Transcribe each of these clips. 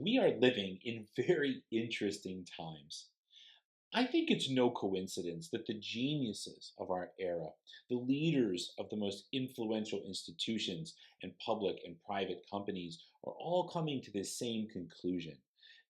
We are living in very interesting times. I think it's no coincidence that the geniuses of our era, the leaders of the most influential institutions and public and private companies, are all coming to the same conclusion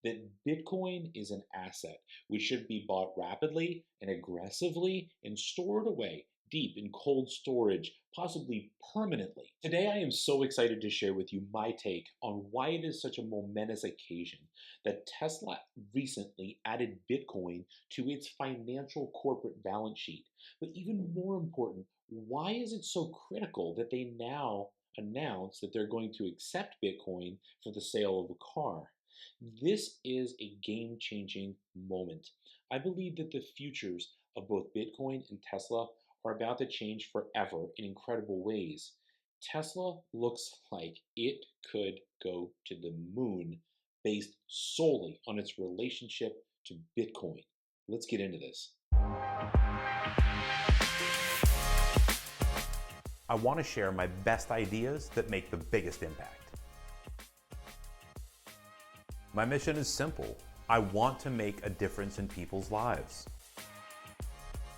that Bitcoin is an asset which should be bought rapidly and aggressively and stored away deep in cold storage, possibly permanently. Today, I am so excited to share with you my take on why it is such a momentous occasion that Tesla recently added Bitcoin to its financial corporate balance sheet. But even more important, why is it so critical that they now announce that they're going to accept Bitcoin for the sale of a car? This is a game changing moment. I believe that the futures of both Bitcoin and Tesla are about to change forever in incredible ways. Tesla looks like it could go to the moon based solely on its relationship to Bitcoin. Let's get into this. I want to share my best ideas that make the biggest impact. My mission is simple. I want to make a difference in people's lives.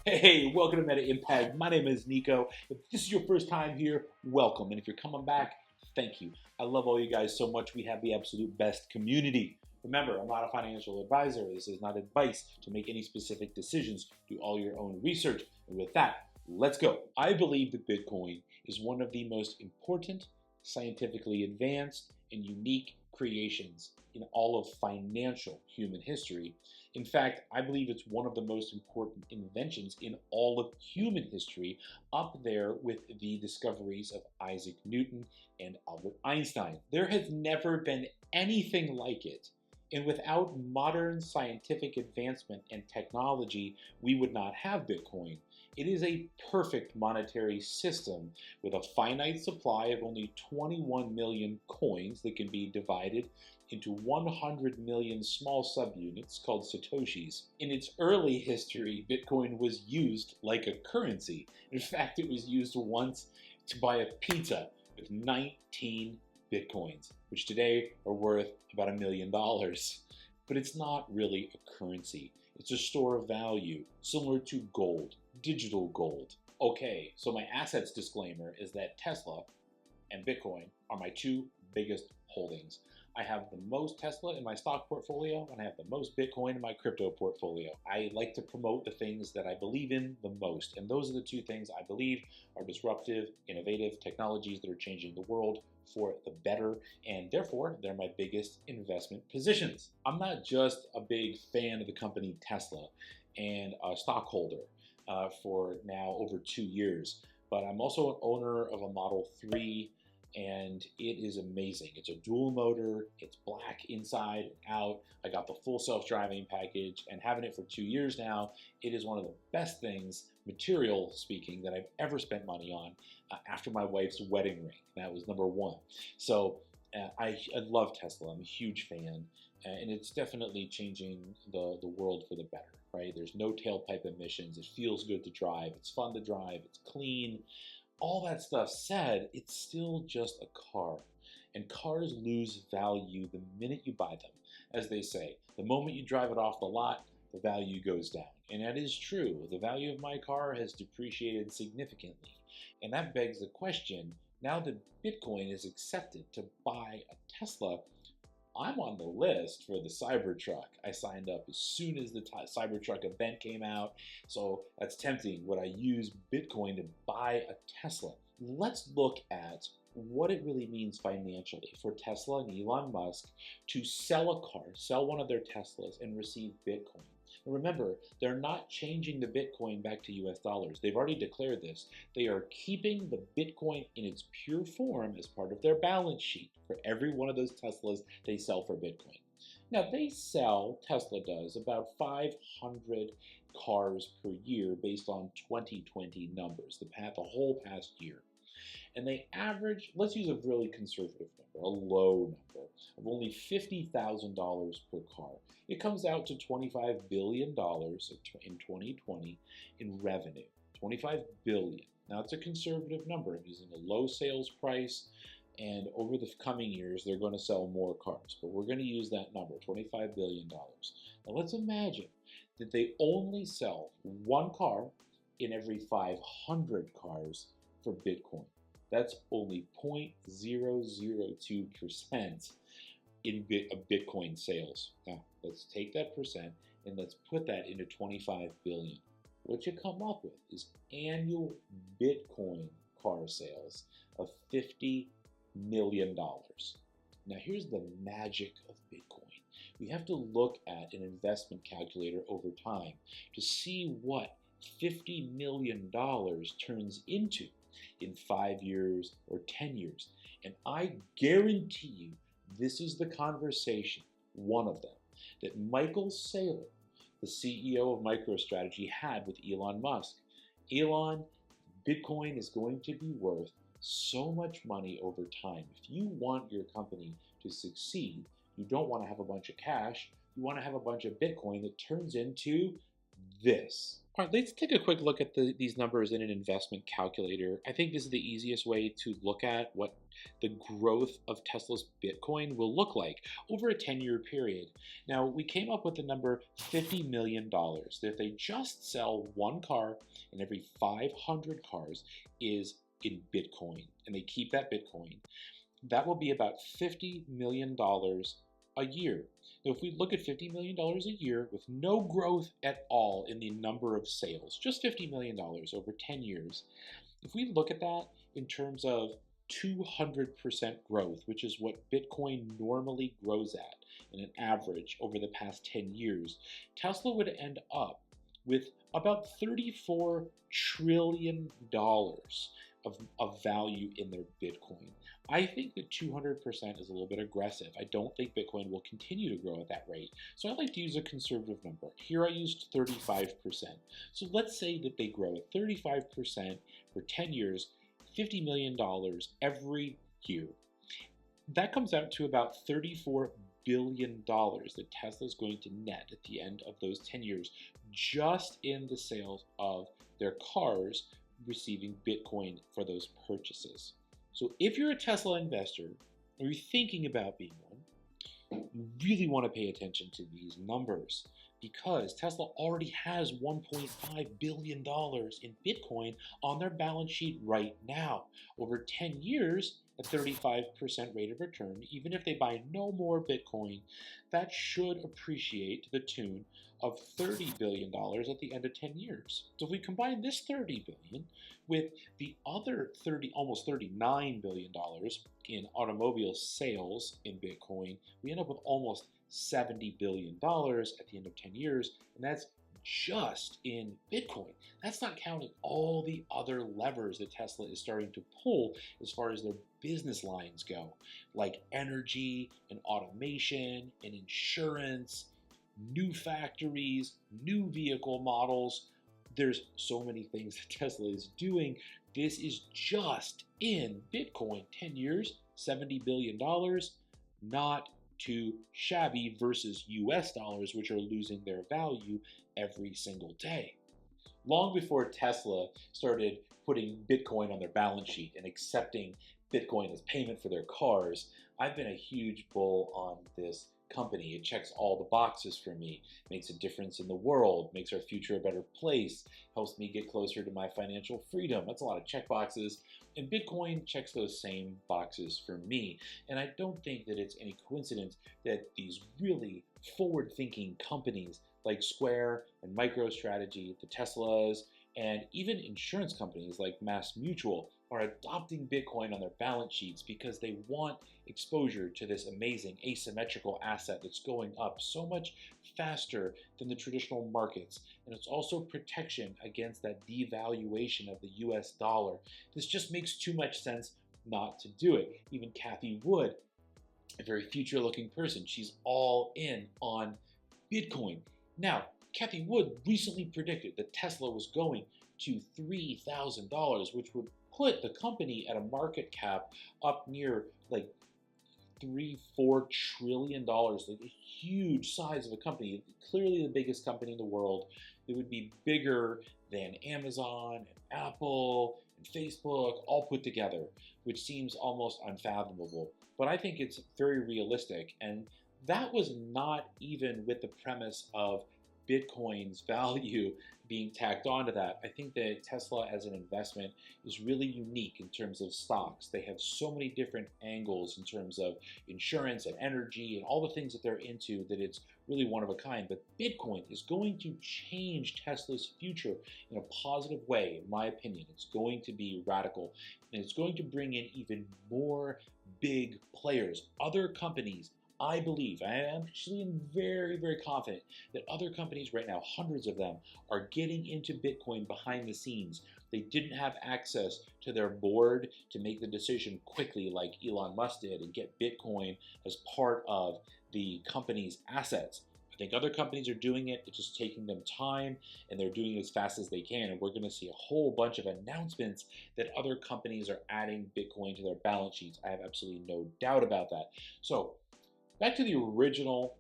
Hey, welcome to Meta Impact. My name is Nico. If this is your first time here, welcome. And if you're coming back, thank you. I love all you guys so much. We have the absolute best community. Remember, I'm not a financial advisor. This is not advice to make any specific decisions. Do all your own research. And with that, let's go. I believe that Bitcoin is one of the most important, scientifically advanced, and unique creations in all of financial human history. In fact, I believe it's one of the most important inventions in all of human history, up there with the discoveries of Isaac Newton and Albert Einstein. There has never been anything like it. And without modern scientific advancement and technology, we would not have Bitcoin. It is a perfect monetary system with a finite supply of only 21 million coins that can be divided into 100 million small subunits called Satoshis. In its early history, Bitcoin was used like a currency. In fact, it was used once to buy a pizza with 19 Bitcoins, which today are worth about $1 million. But it's not really a currency. It's a store of value, similar to gold, digital gold. Okay, so my assets disclaimer is that Tesla and Bitcoin are my two biggest holdings. I have the most Tesla in my stock portfolio, and I have the most Bitcoin in my crypto portfolio. I like to promote the things that I believe in the most, and those are the two things I believe are disruptive, innovative technologies that are changing the world for the better, and therefore they're my biggest investment positions. I'm not just a big fan of the company Tesla and a stockholder for now over 2 years, but I'm also an owner of a Model 3, and it is amazing. It's a dual motor, it's black inside and out. I got the full self-driving package, and having it for 2 years now, it is one of the best things, material speaking, that I've ever spent money on after my wife's wedding ring. That was number one. So I love Tesla. I'm a huge fan, and it's definitely changing the world for the better, right? There's no tailpipe emissions. It feels good to drive. It's fun to drive. It's clean. All that stuff said, it's still just a car. And cars lose value the minute you buy them. As they say, the moment you drive it off the lot, the value goes down. And that is true. The value of my car has depreciated significantly. And that begs the question, now that Bitcoin is accepted to buy a Tesla, I'm on the list for the Cybertruck. I signed up as soon as the Cybertruck event came out, so that's tempting. Would I use Bitcoin to buy a Tesla? Let's look at what it really means financially for Tesla and Elon Musk to sell a car, sell one of their Teslas, and receive Bitcoin. And remember, they're not changing the Bitcoin back to US dollars. They've already declared this. They are keeping the Bitcoin in its pure form as part of their balance sheet for every one of those Teslas they sell for Bitcoin. Now, Tesla does about 500 cars per year based on 2020 numbers, the whole past year. And they average, let's use a really conservative number, a low number of only $50,000 per car. It comes out to $25 billion in 2020 in revenue. $25 billion. Now, it's a conservative number. I'm using a low sales price, And over the coming years, they're going to sell more cars. But we're going to use that number, $25 billion. Now let's imagine that they only sell one car in every 500 cars for Bitcoin. That's only 0.002% in Bitcoin sales. Now, let's take that percent and let's put that into 25 billion. What you come up with is annual Bitcoin car sales of $50 million. Now, here's the magic of Bitcoin. We have to look at an investment calculator over time to see what $50 million turns into in 5 years or 10 years. And I guarantee you, this is the conversation, one of them, that Michael Saylor, the CEO of MicroStrategy, had with Elon Musk. Elon, Bitcoin is going to be worth so much money over time. If you want your company to succeed, you don't want to have a bunch of cash, you want to have a bunch of Bitcoin that turns into this. All right, let's take a quick look at these numbers in an investment calculator. I think this is the easiest way to look at what the growth of Tesla's Bitcoin will look like over a 10-year period. Now, we came up with the number $50 million. That if they just sell one car in every 500 cars is in Bitcoin, and they keep that Bitcoin, that will be about $50 million a year. Now, if we look at $50 million a year with no growth at all in the number of sales, just $50 million over 10 years, if we look at that in terms of 200% growth, which is what Bitcoin normally grows at in an average over the past 10 years, Tesla would end up with about $34 trillion of value in their Bitcoin. I think that 200% is a little bit aggressive. I don't think Bitcoin will continue to grow at that rate. So I like to use a conservative number. Here I used 35%. So let's say that they grow at 35% for 10 years, $50 million every year. That comes out to about $34 billion that Tesla is going to net at the end of those 10 years just in the sales of their cars receiving Bitcoin for those purchases. So if you're a Tesla investor or you're thinking about being one, you really want to pay attention to these numbers because Tesla already has $1.5 billion in Bitcoin on their balance sheet right now. Over 10 years, a 35% rate of return, even if they buy no more Bitcoin, that should appreciate to the tune of $30 billion at the end of 10 years. So if we combine this $30 billion with the other almost $39 billion in automobile sales in Bitcoin, we end up with almost $70 billion at the end of 10 years, and that's just in Bitcoin. That's not counting all the other levers that Tesla is starting to pull as far as their business lines go, like energy and automation and insurance, new factories, new vehicle models. There's so many things that Tesla is doing. This is just in Bitcoin. 10 years, $70 billion, not too shabby versus US dollars, which are losing their value every single day. Long before Tesla started putting Bitcoin on their balance sheet and accepting Bitcoin as payment for their cars, I've been a huge bull on this company. It checks all the boxes for me, makes a difference in the world, makes our future a better place, helps me get closer to my financial freedom. That's a lot of check boxes, and Bitcoin checks those same boxes for me. And I don't think that it's any coincidence that these really forward-thinking companies like Square and MicroStrategy, the Teslas, and even insurance companies like MassMutual are adopting Bitcoin on their balance sheets because they want exposure to this amazing asymmetrical asset that's going up so much faster than the traditional markets. And it's also protection against that devaluation of the US dollar. This just makes too much sense not to do it. Even Cathie Wood, a very future-looking person, she's all in on Bitcoin. Now, Cathie Wood recently predicted that Tesla was going to $3,000, which would put the company at a market cap up near like $3-4 trillion, like a huge size of a company, clearly the biggest company in the world. It would be bigger than Amazon and Apple and Facebook all put together, which seems almost unfathomable. But I think it's very realistic. And that was not even with the premise of Bitcoin's value being tacked onto that. I think that Tesla as an investment is really unique in terms of stocks. They have so many different angles in terms of insurance and energy and all the things that they're into that it's really one of a kind. But Bitcoin is going to change Tesla's future in a positive way, in my opinion. It's going to be radical, and it's going to bring in even more big players, other companies. I believe, I actually am very, very confident that other companies right now, hundreds of them, are getting into Bitcoin behind the scenes. They didn't have access to their board to make the decision quickly like Elon Musk did and get Bitcoin as part of the company's assets. I think other companies are doing it. It's just taking them time, and they're doing it as fast as they can. And we're going to see a whole bunch of announcements that other companies are adding Bitcoin to their balance sheets. I have absolutely no doubt about that. So back to the original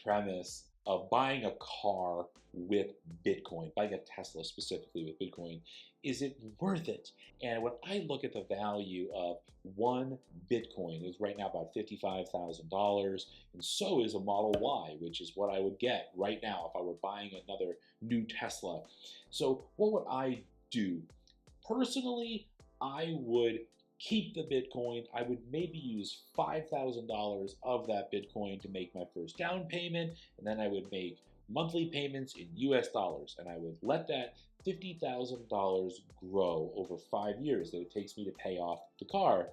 premise of buying a car with Bitcoin, buying a Tesla specifically with Bitcoin. Is it worth it? And when I look at the value of one Bitcoin, is right now about $55,000, and so is a Model Y, which is what I would get right now if I were buying another new Tesla. So what would I do? Personally, I would keep the Bitcoin. I would maybe use $5,000 of that Bitcoin to make my first down payment, and then I would make monthly payments in US dollars, and I would let that $50,000 grow over 5 years that it takes me to pay off the car.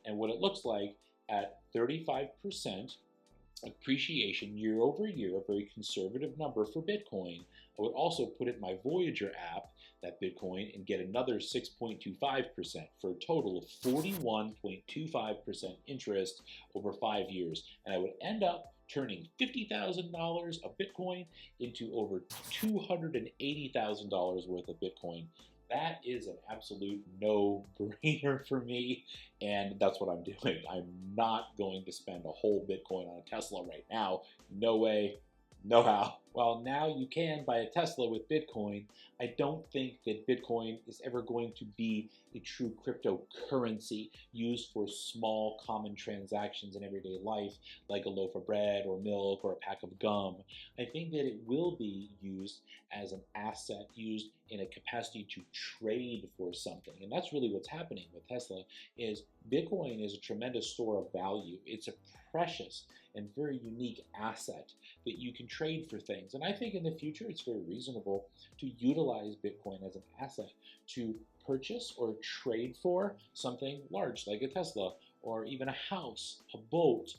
And what it looks like at 35% appreciation year over year, a very conservative number for Bitcoin. I would also put it in my Voyager app, that Bitcoin, and get another 6.25% for a total of 41.25% interest over 5 years. And I would end up turning $50,000 of Bitcoin into over $280,000 worth of Bitcoin. That is an absolute no-brainer for me, and that's what I'm doing. I'm not going to spend a whole Bitcoin on a Tesla right now. No way, no how. Well, now you can buy a Tesla with Bitcoin. I don't think that Bitcoin is ever going to be a true cryptocurrency used for small common transactions in everyday life, like a loaf of bread or milk or a pack of gum. I think that it will be used as an asset, used in a capacity to trade for something. And that's really what's happening with Tesla. Is Bitcoin is a tremendous store of value. It's a precious and very unique asset that you can trade for things. And I think in the future, it's very reasonable to utilize Bitcoin as an asset to purchase or trade for something large like a Tesla, or even a house, a boat.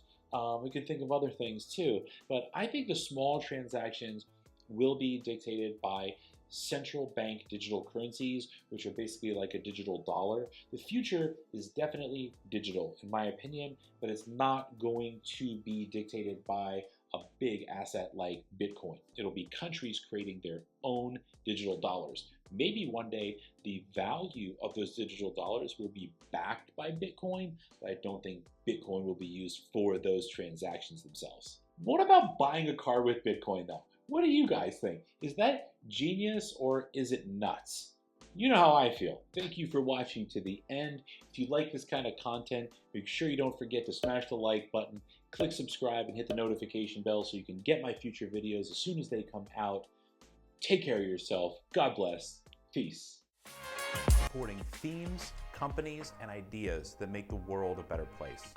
We could think of other things too. But I think the small transactions will be dictated by central bank digital currencies, which are basically like a digital dollar. The future is definitely digital, in my opinion, but it's not going to be dictated by a big asset like Bitcoin. It'll be countries creating their own digital dollars. Maybe one day the value of those digital dollars will be backed by Bitcoin, but I don't think Bitcoin will be used for those transactions themselves. What about buying a car with Bitcoin though? What do you guys think? Is that genius or is it nuts? You know how I feel. Thank you for watching to the end. If you like this kind of content, make sure you don't forget to smash the like button, click subscribe, and hit the notification bell so you can get my future videos as soon as they come out. Take care of yourself. God bless. Peace. Supporting themes, companies, and ideas that make the world a better place.